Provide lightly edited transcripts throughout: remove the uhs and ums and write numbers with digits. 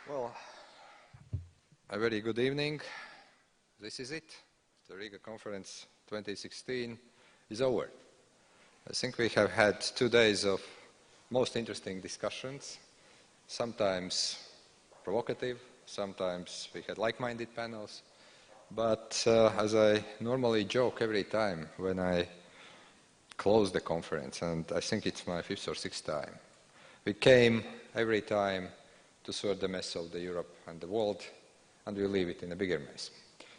Well, a very good evening. This is it. The Riga Conference 2016 is over. I think we have had 2 days of most interesting discussions, sometimes provocative, sometimes we had like-minded panels, but as I normally joke every time when I close the conference, and I think it's my 5th or 6th time, we came every time to sort the mess of the Europe and the world, and we leave it in a bigger mess,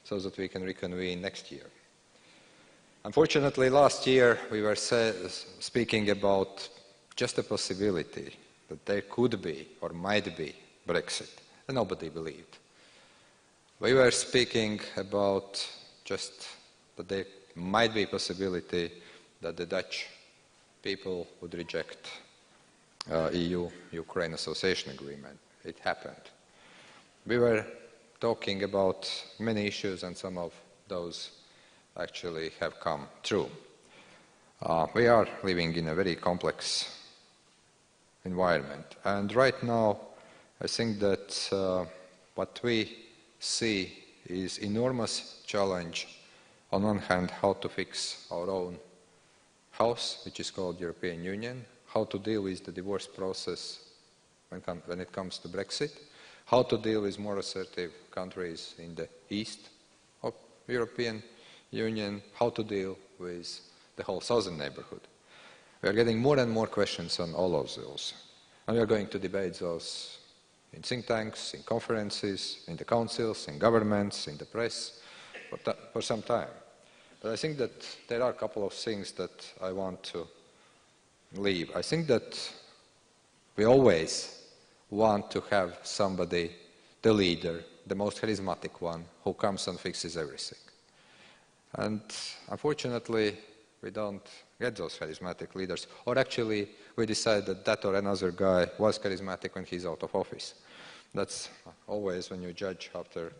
so that we can reconvene next year. Unfortunately, last year we were speaking about just a possibility that there could be or might be Brexit, and nobody believed. We were speaking about just that there might be a possibility that the Dutch people would reject EU-Ukraine Association Agreement. It happened. We were talking about many issues, and some of those actually have come true. We are living in a very complex environment, and right now I think that what we see is enormous challenge. On one hand, how to fix our own house, which is called European Union, how to deal with the divorce process when it comes to Brexit, how to deal with more assertive countries in the east of European Union, how to deal with the whole southern neighborhood. We are getting more and more questions on all of those, and we are going to debate those in think tanks, in conferences, in the councils, in governments, in the press, for some time. But I think that there are a couple of things that I want to leave. I think that we always want to have somebody, the leader, the most charismatic one, who comes and fixes everything. And unfortunately, we don't get those charismatic leaders. Or actually, we decide that that or another guy was charismatic when he's out of office. That's always when you judge after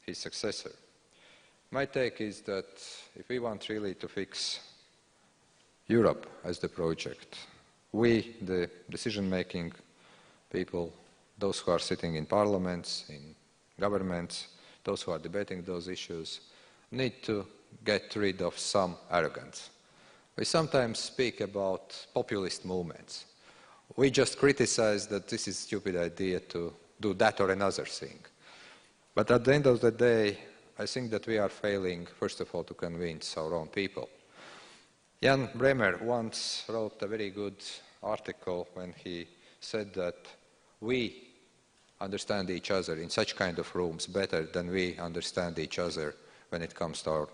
his successor. My take is that if we want really to fix Europe as the project, we, the decision-making people, those who are sitting in parliaments, in governments, those who are debating those issues, need to get rid of some arrogance. We sometimes speak about populist movements. We just criticize that this is a stupid idea to do that or another thing. But at the end of the day, I think that we are failing, first of all, to convince our own people. Jan Bremer once wrote a very good article when he said that we understand each other in such kind of rooms better than we understand each other when it comes to our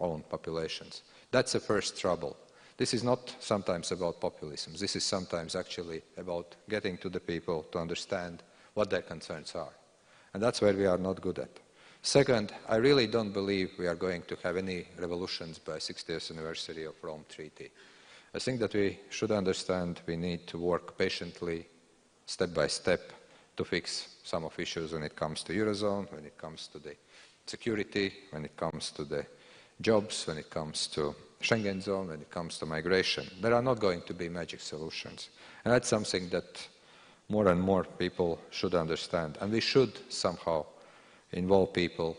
own populations. That's the first trouble. This is not sometimes about populism. This is sometimes actually about getting to the people to understand what their concerns are. And that's where we are not good at. Second, I really don't believe we are going to have any revolutions by 60th anniversary of Rome Treaty. I think that we should understand we need to work patiently, step by step, to fix some of issues when it comes to Eurozone, when it comes to the security, when it comes to the jobs, when it comes to Schengen zone, when it comes to migration. There are not going to be magic solutions. And that's something that more and more people should understand. And we should somehow involve people,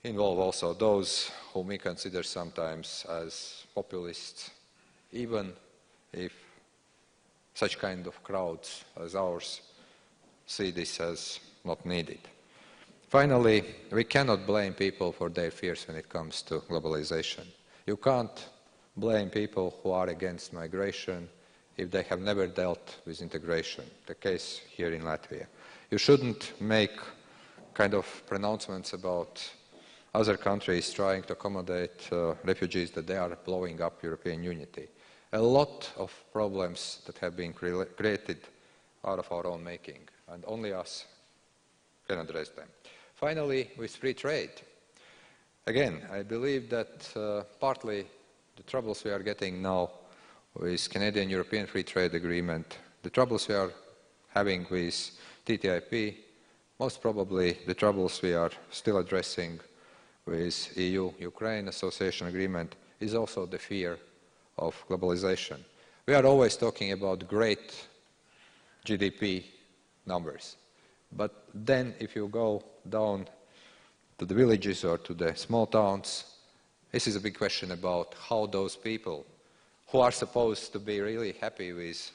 involve also those whom we consider sometimes as populists, even if such kind of crowds as ours see this as not needed. Finally, we cannot blame people for their fears when it comes to globalization. You can't blame people who are against migration if they have never dealt with integration, the case here in Latvia. You shouldn't make kind of pronouncements about other countries trying to accommodate refugees that they are blowing up European unity. A lot of problems that have been created out of our own making, and only us can address them. Finally, with free trade. Again, I believe that partly the troubles we are getting now with Canadian-European Free Trade Agreement, the troubles we are having with TTIP, most probably the troubles we are still addressing with EU-Ukraine Association Agreement is also the fear of globalization. We are always talking about great GDP numbers. But then if you go down to the villages or to the small towns, this is a big question about how those people who are supposed to be really happy with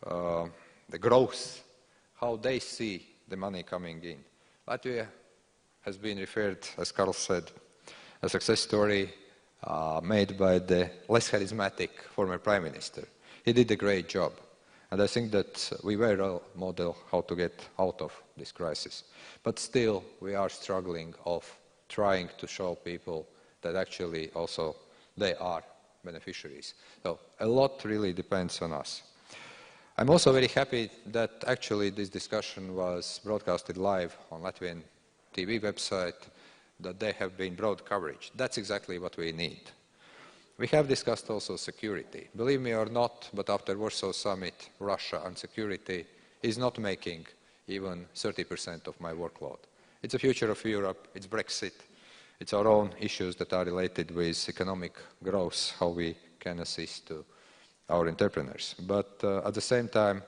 the growth, how they see the money coming in. Latvia has been referred, as Karl said, a success story made by the less charismatic former Prime Minister. He did a great job. And I think that we were a role model how to get out of this crisis. But still, we are struggling of trying to show people that actually also they are beneficiaries. So a lot really depends on us. I'm also very happy that actually this discussion was broadcasted live on Latvian TV website, that there have been broad coverage. That's exactly what we need. We have discussed also security. Believe me or not, but after Warsaw Summit, Russia and security is not making even 30% of my workload. It's the future of Europe, it's Brexit, it's our own issues that are related with economic growth, how we can assist to our entrepreneurs. But at the same time,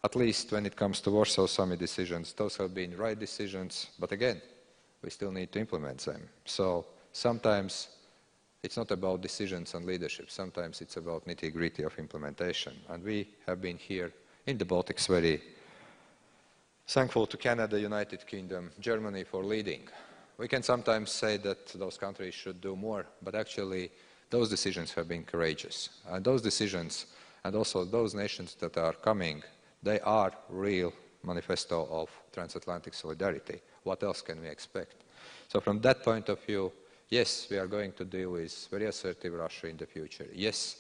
at least when it comes to Warsaw Summit decisions, those have been right decisions, but again, we still need to implement them. So sometimes it's not about decisions and leadership, sometimes it's about nitty-gritty of implementation. And we have been here in the Baltics very thankful to Canada, United Kingdom, Germany for leading. We can sometimes say that those countries should do more, but actually those decisions have been courageous. And those decisions, and also those nations that are coming, they are real manifesto of transatlantic solidarity. What else can we expect? So from that point of view, yes, we are going to deal with very assertive Russia in the future. Yes,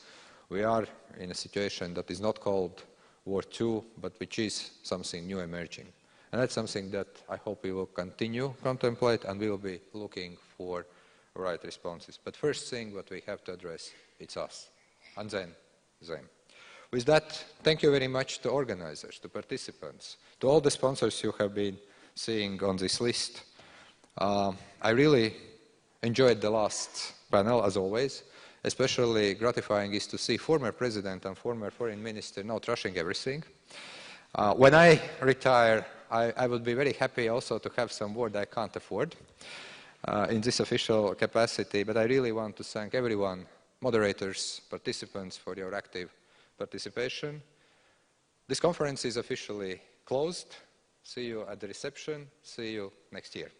we are in a situation that is not called War II, but which is something new emerging. And that's something that I hope we will continue to contemplate, and we will be looking for right responses. But first thing what we have to address, it's us, and then them. With that, thank you very much to organizers, to participants, to all the sponsors you have been seeing on this list. I really enjoyed the last panel, as always. Especially gratifying is to see former president and former foreign minister now trashing everything. When I retire, I would be very happy also to have some word I can't afford in this official capacity, but I really want to thank everyone, moderators, participants, for your active participation. This conference is officially closed. See you at the reception. See you next year.